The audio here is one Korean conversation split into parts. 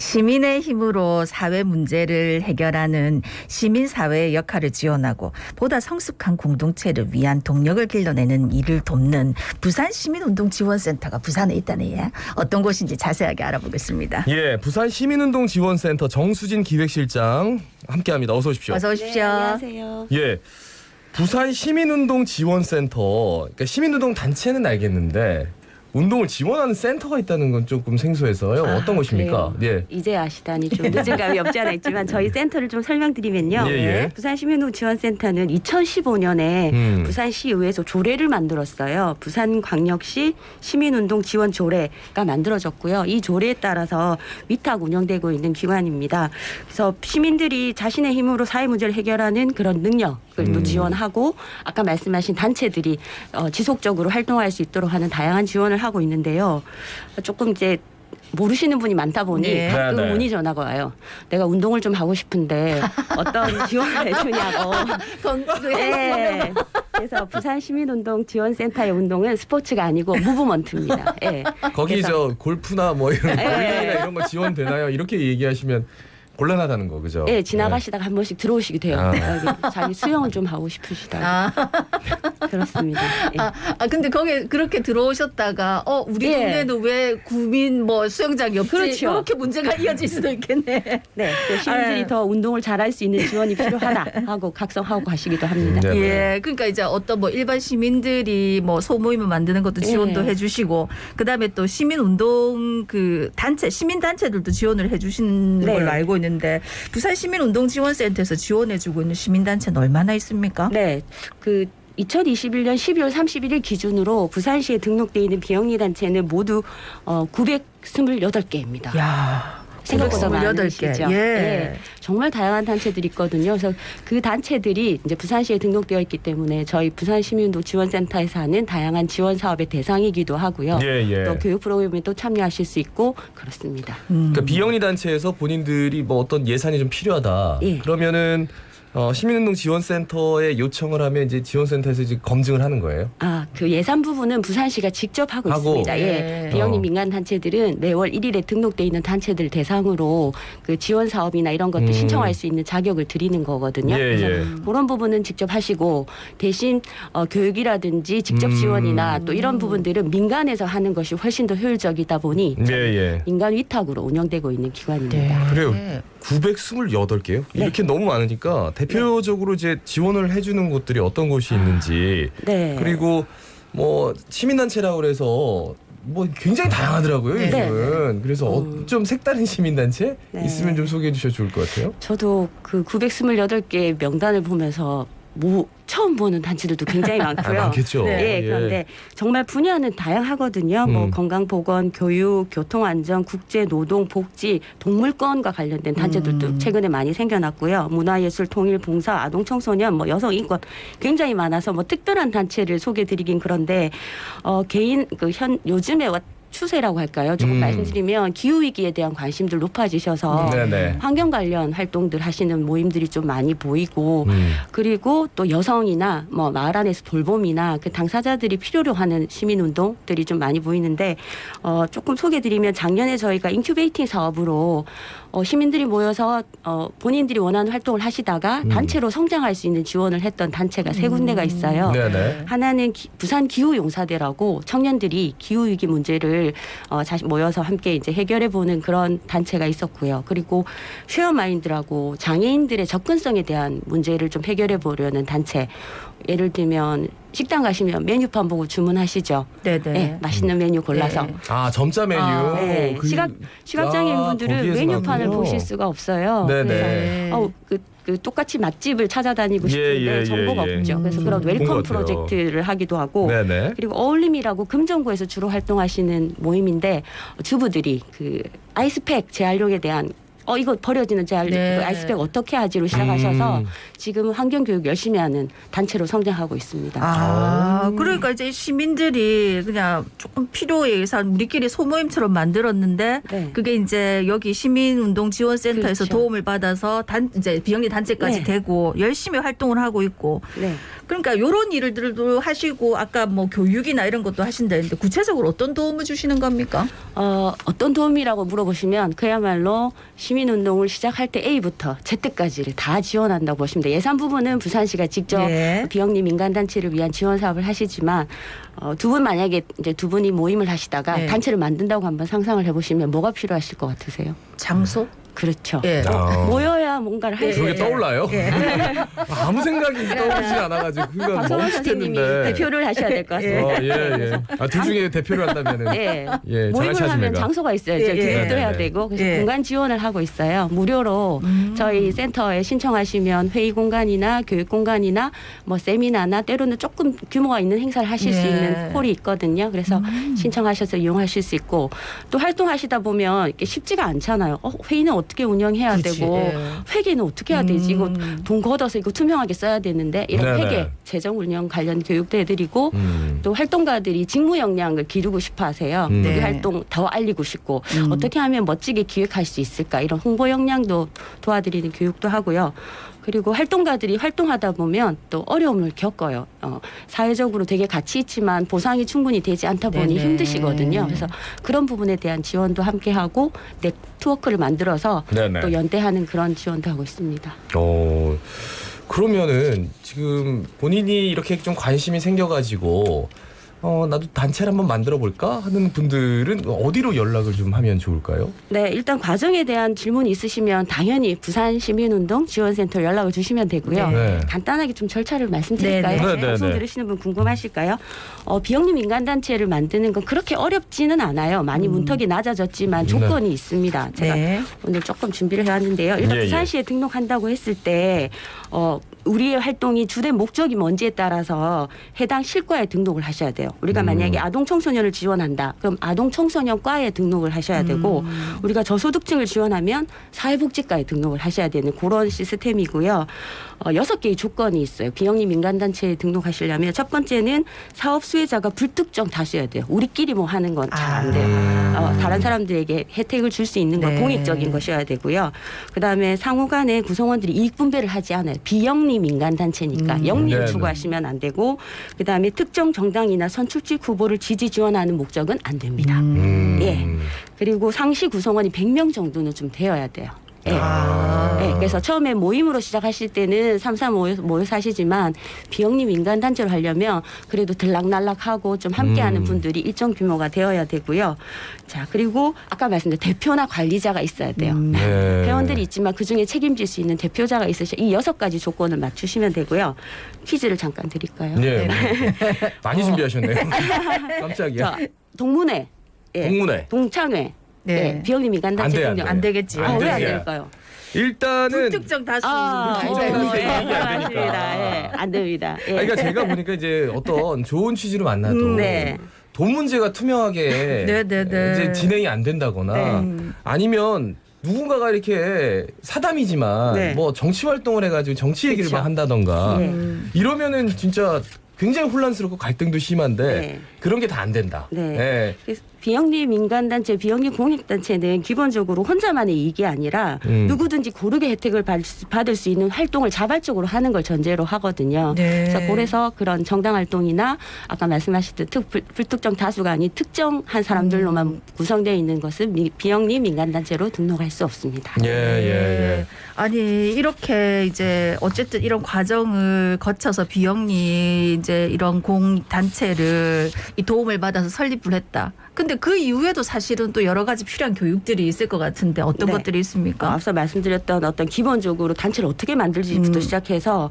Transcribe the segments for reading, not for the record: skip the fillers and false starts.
시민의 힘으로 사회 문제를 해결하는 시민사회의 역할을 지원하고 보다 성숙한 공동체를 위한 동력을 길러내는 일을 돕는 부산시민운동지원센터가 부산에 있다네요. 어떤 곳인지 자세하게 알아보겠습니다. 예, 부산 시민운동지원센터 정수진 기획실장 함께합니다. 어서 오십시오. 어서 오십시오. 네, 안녕하세요. 예, 부산 시민운동지원센터. 그러니까 시민운동 단체는 알겠는데 운동을 지원하는 센터가 있다는 건 조금 생소해서요. 어떤 곳입니까? 그래요. 이제 아시다니 좀 늦은 감이 없지 않아 있지만 저희 센터를 좀 설명드리면요. 예, 예. 부산 시민운동지원센터는 2015년에 부산시의회에서 조례를 만들었어요. 부산광역시 시민운동지원 조례가 만들어졌고요. 이 조례에 따라서 위탁 운영되고 있는 기관입니다. 그래서 시민들이 자신의 힘으로 사회 문제를 해결하는 그런 능력을 또 지원하고 아까 말씀하신 단체들이 지속적으로 활동할 수 있도록 하는 다양한 지원을 하고 있는데요. 조금 이제 모르시는 분이 많다 보니 네. 가끔 네, 네. 문의 전화가 와요. 내가 운동을 좀 하고 싶은데 어떤 지원을 해주냐고. 네. 그래서 부산시민운동지원센터의 운동은 스포츠가 아니고 무브먼트입니다. 네. 거기 그래서 저 골프나 뭐 이런 예. 볼링이나 이런 거 지원되나요? 이렇게 얘기하시면 곤란하다는 거, 그죠? 네, 지나가시다가 한 번씩 들어오시게 돼요. 아. 여기 자기 수영을 좀 하고 싶으시다. 그렇습니다. 예. 근데 거기 그렇게 들어오셨다가 우리 예. 동네는 왜 구민 뭐 수영장이 없지? 그렇죠. 이렇게 문제가 이어질 수도 있겠네. 네, 그 시민들이 예. 더 운동을 잘할 수 있는 지원이 필요하다 하고 각성하고 가시기도 합니다. 네. 예, 그러니까 이제 어떤 뭐 일반 시민들이 뭐 소모임을 만드는 것도 지원도 예. 해주시고, 그다음에 또 시민운동 그 단체, 시민 단체들도 지원을 해주시는 네. 걸로 알고 있는데 부산 시민운동지원센터에서 지원해주고 있는 시민 단체는 얼마나 있습니까? 네, 그 2021년 12월 31일 기준으로 부산시에 등록되어 있는 비영리 단체는 모두 928개입니다. 야. 생각보다 928개. 많으시죠. 예. 네, 정말 다양한 단체들이 있거든요. 그래서 그 단체들이 이제 부산시에 등록되어 있기 때문에 저희 부산시민운동지원센터에서 하는 다양한 지원 사업의 대상이기도 하고요. 예, 예. 또 교육 프로그램에 또 참여하실 수 있고 그렇습니다. 그러니까 비영리 단체에서 본인들이 뭐 어떤 예산이 좀 필요하다. 예. 그러면은 시민운동지원센터에 요청을 하면 이제 지원센터에서 이제 검증을 하는 거예요. 그 예산 부분은 부산시가 직접 하고 있습니다. 예. 예. 비영리 민간 단체들은 매월 1일에 등록돼 있는 단체들 대상으로 그 지원 사업이나 이런 것도 신청할 수 있는 자격을 드리는 거거든요. 예, 그래서 예. 그런 부분은 직접 하시고 대신 교육이라든지 직접 지원이나 또 이런 부분들은 민간에서 하는 것이 훨씬 더 효율적이다 보니 예, 예. 민간 위탁으로 운영되고 있는 기관입니다. 네. 그래요. 928개요? 이렇게 너무 많으니까 대표적으로 이제 지원을 해주는 곳들이 어떤 곳이 있는지 네. 그리고 뭐 시민단체라고 그래서 뭐 굉장히 다양하더라고요. 네. 요즘은. 그래서 좀 색다른 시민단체 네. 있으면 좀 소개해 주셔도 좋을 것 같아요. 저도 그 928개 명단을 보면서 처음 보는 단체들도 굉장히 많고요. 많겠죠. 네, 그런데 정말 분야는 다양하거든요. 뭐 건강보건, 교육, 교통안전, 국제, 노동, 복지, 동물권과 관련된 단체들도 최근에 많이 생겨났고요. 문화예술, 통일, 봉사, 아동, 청소년, 뭐 여성 인권 굉장히 많아서 뭐 특별한 단체를 소개드리긴 그런데 개인 요즘에 추세라고 할까요? 조금 말씀드리면 기후위기에 대한 관심들 높아지셔서 네네. 환경 관련 활동들 하시는 모임들이 좀 많이 보이고 그리고 또 여성이나 뭐 마을 안에서 돌봄이나 그 당사자들이 필요로 하는 시민운동들이 좀 많이 보이는데 조금 소개드리면 작년에 저희가 인큐베이팅 사업으로 시민들이 모여서 본인들이 원하는 활동을 하시다가 단체로 성장할 수 있는 지원을 했던 단체가 세 군데가 있어요. 네네. 하나는 부산 기후용사대라고 청년들이 기후위기 문제를 모여서 함께 이제 해결해 보는 그런 단체가 있었고요. 그리고 쉐어마인드라고 장애인들의 접근성에 대한 문제를 좀 해결해 보려는 단체. 예를 들면 식당 가시면 메뉴판 보고 주문하시죠. 네네. 네, 맛있는 메뉴 골라서. 네. 점자 메뉴. 네, 시각장애인 분들은 거기에서 메뉴판을 나왔군요. 보실 수가 없어요. 네네. 그래서 그 똑같이 맛집을 찾아다니고 싶은데 정보가 없죠. 그래서 그런 본 웰컴 것 같아요. 프로젝트를 하기도 하고 네네. 그리고 어울림이라고 금정구에서 주로 활동하시는 모임인데 주부들이 그 아이스팩 재활용에 대한 이거 버려지는 네. 그 아이스백 어떻게 하지로 시작하셔서 지금 환경교육 열심히 하는 단체로 성장하고 있습니다. 그러니까 이제 시민들이 그냥 조금 필요에 의해서 우리끼리 소모임처럼 만들었는데 네. 그게 이제 여기 시민운동지원센터에서 그렇죠. 도움을 받아서 이제 비영리 단체까지 네. 되고 열심히 활동을 하고 있고 네. 그러니까 이런 일들도 하시고 아까 뭐 교육이나 이런 것도 하신다는데 구체적으로 어떤 도움을 주시는 겁니까? 어떤 도움이라고 물어보시면 그야말로 시민운동을 시작할 때 A부터 Z까지를 다 지원한다고 보시면 돼요. 예산 부분은 부산시가 직접 예. 비영리 민간단체를 위한 지원 사업을 하시지만 두 분 만약에 이제 두 분이 모임을 하시다가 네. 단체를 만든다고 한번 상상을 해보시면 뭐가 필요하실 것 같으세요? 장소? 그렇죠. 예. 모여야 뭔가를 할 수 그게 있죠. 떠올라요? 예. 아무 생각이 떠오르지 않아가지고 그건 박성원 선생님이 멈칫했는데. 대표를 하셔야 될 것 같습니다. 예. 둘 중에 대표를 한다면은 예. 예, 모임을 장아찌 하면 아줌매가. 장소가 있어야죠. 예, 예. 교육도 해야 네네네. 되고 그래서 예. 공간 지원을 하고 있어요. 무료로 저희 센터에 신청하시면 회의 공간이나 교육 공간이나 뭐 세미나나 때로는 조금 규모가 있는 행사를 하실 수 예. 있는 홀이 있거든요. 그래서 신청하셔서 이용하실 수 있고 또 활동하시다 보면 이게 쉽지가 않잖아요. 회의는 어떻게 운영해야 그렇지. 되고 예. 회계는 어떻게 해야 되지? 이거 돈 걷어서 이거 투명하게 써야 되는데 이런 네네. 회계, 재정 운영 관련 교육도 해드리고 음. 또 활동가들이 직무 역량을 기르고 싶어 하세요. 음. 우리 네. 활동 더 알리고 싶고 어떻게 하면 멋지게 기획할 수 있을까 이런 홍보 역량도 도와드리는 교육도 하고요. 그리고 활동가들이 활동하다 보면 또 어려움을 겪어요. 사회적으로 되게 가치 있지만 보상이 충분히 되지 않다 보니 네네. 힘드시거든요. 그래서 그런 부분에 대한 지원도 함께 하고 네트워크를 만들어서 네네. 또 연대하는 그런 지원도 하고 있습니다. 그러면은 지금 본인이 이렇게 좀 관심이 생겨가지고 나도 단체를 한번 만들어 볼까 하는 분들은 어디로 연락을 좀 하면 좋을까요? 네, 일단 과정에 대한 질문이 있으시면 당연히 부산시민운동 지원센터 연락을 주시면 되고요. 네. 간단하게 좀 절차를 말씀드릴까요? 네, 네. 방송 네, 네. 들으시는 분 궁금하실까요? 비영리 민간단체를 만드는 건 그렇게 어렵지는 않아요. 많이 문턱이 낮아졌지만 조건이 있습니다. 제가 네. 오늘 조금 준비를 해왔는데요. 일단 예, 예. 부산시에 등록한다고 했을 때 우리의 활동이 주된 목적이 뭔지에 따라서 해당 실과에 등록을 하셔야 돼요. 우리가 만약에 아동 청소년을 지원한다. 그럼 아동 청소년과에 등록을 하셔야 되고 우리가 저소득층을 지원하면 사회복지과에 등록을 하셔야 되는 그런 시스템이고요. 6개의 조건이 있어요. 비영리 민간단체에 등록하시려면 첫 번째는 사업 수혜자가 불특정 다수여야 돼요. 우리끼리 뭐 하는 건 잘 안 돼요. 다른 사람들에게 혜택을 줄 수 있는 건 네. 공익적인 것이어야 되고요. 그다음에 상호간에 구성원들이 이익 분배를 하지 않아요. 비영리 민간단체니까 영리를 네네. 추구하시면 안 되고 그다음에 특정 정당이나 선출직 후보를 지지 지원하는 목적은 안 됩니다. 예. 그리고 상시 구성원이 100명 정도는 좀 되어야 돼요. 예. 네, 그래서 처음에 모임으로 시작하실 때는 3-3 모여서 하시지만 비영리 민간단체로 하려면 그래도 들락날락하고 좀 함께하는 분들이 일정 규모가 되어야 되고요. 자, 그리고 아까 말씀드린 대표나 관리자가 있어야 돼요. 네. 회원들이 있지만 그중에 책임질 수 있는 대표자가 있으셔 이 6가지 조건을 맞추시면 되고요. 퀴즈를 잠깐 드릴까요? 네. 많이 준비하셨네요. 깜짝이야. 자, 동문회, 예. 동문회. 동창회, 네. 예. 비영리 민간단체 안 돼, 등록. 안 되겠지. 안 왜 안 되지. 될까요? 일단은 불특정 다수. 예, 맞습니다. 예, 안 됩니다. 예. 그러니까 제가 보니까 이제 어떤 좋은 취지로 만나도 네. 돈 문제가 투명하게 네네네. 이제 진행이 안 된다거나 아니면 누군가가 이렇게 사담이지만 네. 뭐 정치 활동을 해가지고 정치 얘기를 그쵸. 막 한다던가 네. 이러면은 진짜 굉장히 혼란스럽고 갈등도 심한데 네. 그런 게 다 안 된다. 네. 네. 그래서 비영리 민간단체, 비영리 공익단체는 기본적으로 혼자만의 이익이 아니라 누구든지 고르게 혜택을 받을 수 있는 활동을 자발적으로 하는 걸 전제로 하거든요. 네. 그래서 그런 정당 활동이나 아까 말씀하셨듯 불특정 다수가 아닌 특정한 사람들로만 구성되어 있는 것은 비영리 민간단체로 등록할 수 없습니다. 예. 아니 이렇게 이제 어쨌든 이런 과정을 거쳐서 비영리 이제 이런 공 단체를 이 도움을 받아서 설립을 했다. 근데 그 이후에도 사실은 또 여러 가지 필요한 교육들이 있을 것 같은데 어떤 네. 것들이 있습니까? 앞서 말씀드렸던 어떤 기본적으로 단체를 어떻게 만들지부터 시작해서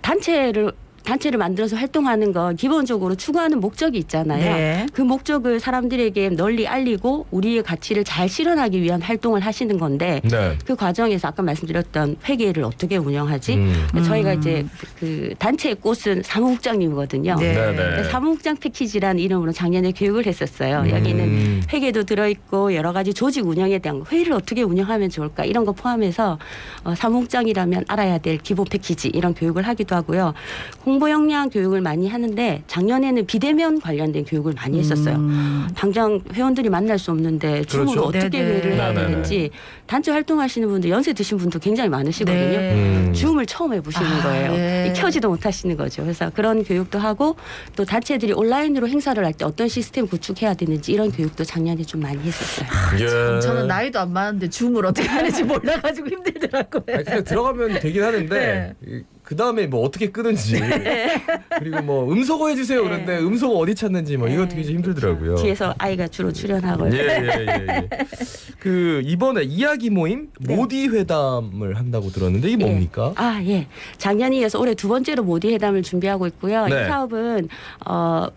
단체를 단체를 만들어서 활동하는 건 기본적으로 추구하는 목적이 있잖아요. 네. 그 목적을 사람들에게 널리 알리고 우리의 가치를 잘 실현하기 위한 활동을 하시는 건데 네. 그 과정에서 아까 말씀드렸던 회계를 어떻게 운영하지? 저희가 이제 그 단체의 꽃은 사무국장님이거든요. 네. 네네. 사무국장 패키지라는 이름으로 작년에 교육을 했었어요. 여기는 회계도 들어있고 여러 가지 조직 운영에 대한 회의를 어떻게 운영하면 좋을까 이런 거 포함해서 사무국장이라면 알아야 될 기본 패키지 이런 교육을 하기도 하고요. 홍보 역량 교육을 많이 하는데 작년에는 비대면 관련된 교육을 많이 했었어요. 당장 회원들이 만날 수 없는데 줌으로 그렇죠. 어떻게 네네. 회의를 해야 네네네. 되는지 단체 활동하시는 분들 연세 드신 분도 굉장히 많으시거든요. 네. 줌을 처음 해보시는 아, 거예요. 예. 켜지도 못하시는 거죠. 그래서 그런 교육도 하고 또 단체들이 온라인으로 행사를 할 때 어떤 시스템 구축해야 되는지 이런 교육도 작년에 좀 많이 했었어요. 예. 저는 나이도 안 많은데 줌을 어떻게 하는지 몰라가지고 힘들더라고요. 아니, 그냥 들어가면 되긴 하는데 그 다음에 뭐 어떻게 끄는지 그리고 뭐 음소거 해주세요 그런데 음소거 어디 찾는지 뭐 이거 되게 힘들더라고요. 뒤에서 아이가 주로 출연하고 예. 그 이번에 이야기 모임 네. 모디 회담을 한다고 들었는데 이게 뭡니까? 예. 작년에 이어서 올해 두 번째로 모디 회담을 준비하고 있고요. 네. 이 사업은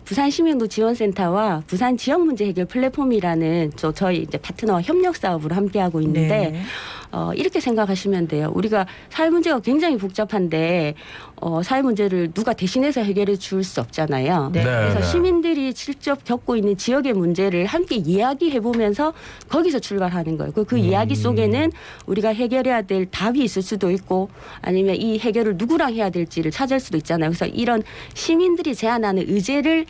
부산 시민도 지원센터와 부산 지역 문제 해결 플랫폼이라는 저희 이제 파트너와 협력 사업으로 함께하고 있는데 네. 이렇게 생각하시면 돼요. 우리가 사회 문제가 굉장히 복잡한데 사회 문제를 누가 대신해서 해결해 줄 수 없잖아요. 네. 그래서 시민들이 직접 겪고 있는 지역의 문제를 함께 이야기해 보면서 거기서 출발하는 거예요. 그 이야기 속에는 우리가 해결해야 될 답이 있을 수도 있고 아니면 이 해결을 누구랑 해야 될지를 찾을 수도 있잖아요. 그래서 이런 시민들이 제안하는 의제를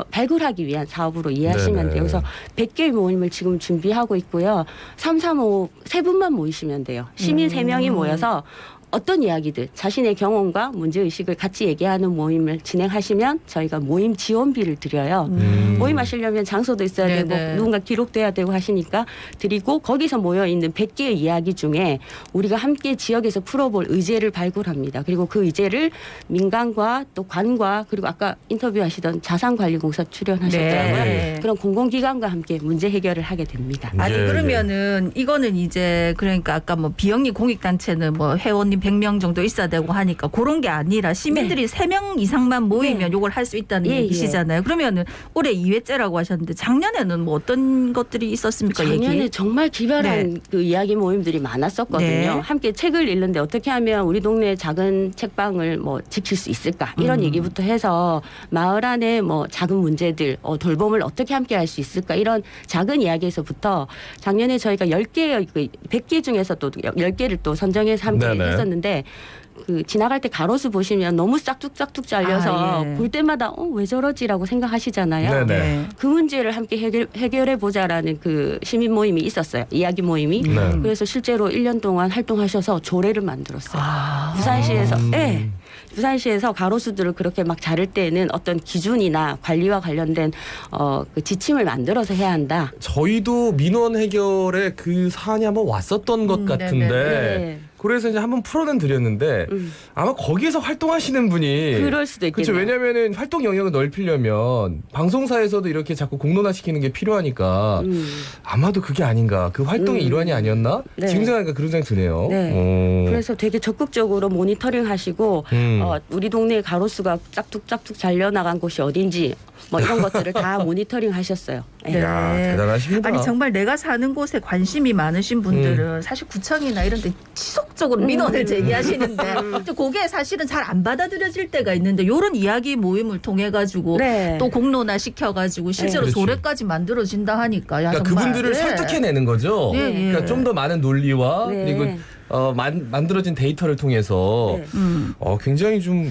발굴하기 위한 사업으로 이해하시면 네네. 돼요. 그래서 100개의 모임을 지금 준비하고 있고요. 335 세 분만 모이시면 돼요. 시민 3명이 모여서 어떤 이야기들 자신의 경험과 문제의식을 같이 얘기하는 모임을 진행하시면 저희가 모임 지원비를 드려요. 모임하시려면 장소도 있어야 네네. 되고 누군가 기록돼야 되고 하시니까 드리고 거기서 모여있는 100개의 이야기 중에 우리가 함께 지역에서 풀어볼 의제를 발굴합니다. 그리고 그 의제를 민간과 또 관과 그리고 아까 인터뷰하시던 자산관리공사 출연하셨더라고요. 네. 그런 공공기관과 함께 문제 해결을 하게 됩니다. 아니 예, 그러면은 이거는 이제 그러니까 아까 뭐 비영리 공익단체는 뭐 회원님 100명 정도 있어야 되고 하니까 그런 게 아니라 시민들이 3명 이상만 모이면 요걸 할 수 있다는 예, 얘기시잖아요. 그러면은 올해 2회째라고 하셨는데 작년에는 뭐 어떤 것들이 있었습니까? 작년에 얘기? 정말 기발한 그 이야기 모임들이 많았었거든요. 네. 함께 책을 읽는데 어떻게 하면 우리 동네 작은 책방을 뭐 지킬 수 있을까 이런 얘기부터 해서 마을 안에 뭐 작은 문제들 돌봄을 어떻게 함께 할 수 있을까 이런 작은 이야기에서부터 작년에 저희가 10개 100개 중에서 또 10개를 또 선정해서 함께 네네. 했었는데 그 지나갈 때 가로수 보시면 너무 싹둑싹둑 잘려서 예. 볼 때마다 왜 저러지라고 생각하시잖아요. 네네. 그 문제를 함께 해결해 보자라는 그 시민 모임이 있었어요. 이야기 모임이. 네. 그래서 실제로 1년 동안 활동하셔서 조례를 만들었어요. 아. 부산시에서 부산시에서 가로수들을 그렇게 막 자를 때는 어떤 기준이나 관리와 관련된 그 지침을 만들어서 해야 한다. 저희도 민원 해결에 그 사안이 한번 왔었던 것 같은데 네. 그래서 이제 한번 풀어는 드렸는데 아마 거기에서 활동하시는 분이 그럴 수도 그렇죠. 있겠네요. 왜냐면은 활동 영역을 넓히려면 방송사에서도 이렇게 자꾸 공론화시키는 게 필요하니까 아마도 그게 아닌가. 그 활동의 일환이 아니었나? 네. 지금 생각하니까 그런 생각이 드네요. 네. 오. 그래서 되게 적극적으로 모니터링 하시고 우리 동네 가로수가 짝뚝짝뚝 잘려나간 곳이 어딘지 뭐 이런 것들을 다 모니터링 하셨어요. 네. 야, 대단하십니다. 아니 정말 내가 사는 곳에 관심이 많으신 분들은 사실 구청이나 이런 데 지속적으로 민원을 제기하시는데 그게 사실은 잘 안 받아들여질 때가 있는데 이런 이야기 모임을 통해 가지고 네. 또 공론화 시켜가지고 실제로 그렇지. 조례까지 만들어진다 하니까 야, 그러니까 정말. 그분들을 네. 설득해내는 거죠. 네, 네. 그러니까 좀 더 많은 논리와 네. 그리고 만들어진 데이터를 통해서 네. 굉장히 좀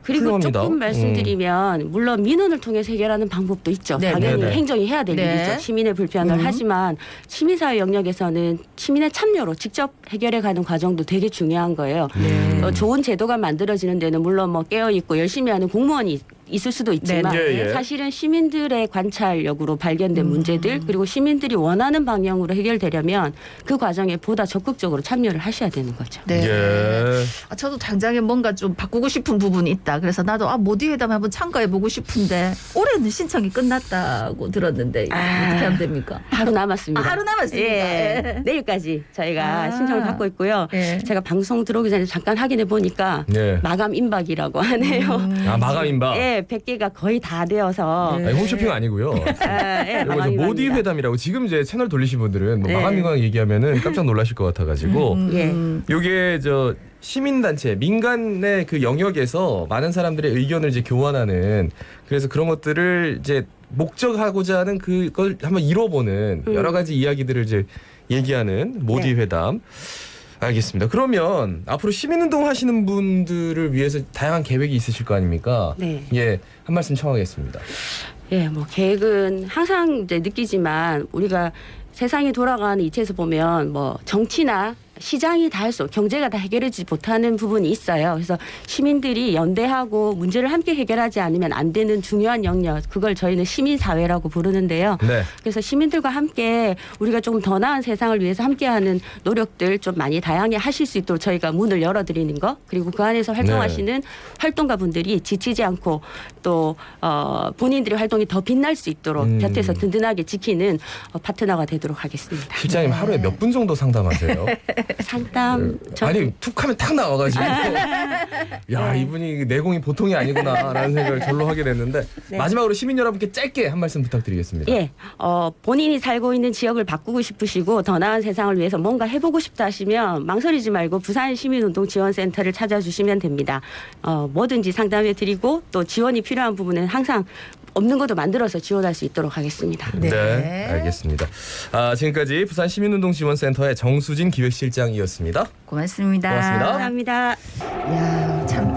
그리고 훌륭합니다. 조금 말씀드리면 물론 민원을 통해서 해결하는 방법도 있죠. 네, 당연히 네, 네. 행정이 해야 될 네. 일이죠. 시민의 불편을 하지만 시민사회 영역에서는 시민의 참여로 직접 해결해가는 과정도 되게 중요한 거예요. 네. 좋은 제도가 만들어지는 데는 물론 뭐 깨어있고 열심히 하는 공무원이 있을 수도 있지만 네. 예, 예. 사실은 시민들의 관찰력으로 발견된 문제들 그리고 시민들이 원하는 방향으로 해결되려면 그 과정에 보다 적극적으로 참여를 하셔야 되는 거죠. 네. 예. 저도 당장에 뭔가 좀 바꾸고 싶은 부분이 있다. 그래서 나도 모디 회담 한번 참가해 보고 싶은데 올해는 신청이 끝났다고 들었는데 어떻게 하면 됩니까? 하루 남았습니다. 하루 남았습니다. 예. 내일까지 저희가 신청을 받고 있고요. 예. 제가 방송 들어오기 전에 잠깐 확인해 보니까 예. 마감 임박이라고 하네요. 마감 임박. 예, 100개가 거의 다 되어서 예. 아니, 홈쇼핑 아니고요. 예, 이거 마감 모디 임박입니다. 회담이라고 지금 이제 채널 돌리신 분들은 뭐 네. 마감인강 얘기하면은 깜짝 놀라실 것 같아가지고 예. 요게 저 시민단체 민간의 그 영역에서 많은 사람들의 의견을 이제 교환하는 그래서 그런 것들을 이제 목적하고자 하는 그걸 한번 이뤄보는 여러 가지 이야기들을 이제 얘기하는 모디 네. 회담. 알겠습니다. 그러면 앞으로 시민운동 하시는 분들을 위해서 다양한 계획이 있으실 거 아닙니까? 네. 예, 한 말씀 청하겠습니다. 예, 뭐 계획은 항상 이제 느끼지만 우리가 세상이 돌아가는 이치에서 보면 뭐 정치나 시장이 다 할 수, 경제가 다 해결하지 못하는 부분이 있어요. 그래서 시민들이 연대하고 문제를 함께 해결하지 않으면 안 되는 중요한 영역, 그걸 저희는 시민사회라고 부르는데요. 네. 그래서 시민들과 함께 우리가 조금 더 나은 세상을 위해서 함께하는 노력들 좀 많이 다양하게 하실 수 있도록 저희가 문을 열어드리는 거, 그리고 그 안에서 활동하시는 활동가분들이 지치지 않고 또 본인들의 활동이 더 빛날 수 있도록 곁에서 든든하게 지키는 파트너가 되도록 하겠습니다. 실장님 하루에 몇 분 정도 상담하세요? 상담 아니 툭하면 탁 나와가지고 야 이분이 내공이 보통이 아니구나라는 생각을 절로 하게 됐는데 네. 마지막으로 시민 여러분께 짧게 한 말씀 부탁드리겠습니다. 예, 본인이 살고 있는 지역을 바꾸고 싶으시고 더 나은 세상을 위해서 뭔가 해보고 싶다 하시면 망설이지 말고 부산시민운동지원센터를 찾아주시면 됩니다. 뭐든지 상담해드리고 또 지원이 필요한 부분은 항상 없는 것도 만들어서 지원할 수 있도록 하겠습니다. 네, 알겠습니다. 지금까지 부산시민운동지원센터의 정수진 기획실장이었습니다. 고맙습니다. 고맙습니다. 감사합니다. 야, 참 듣는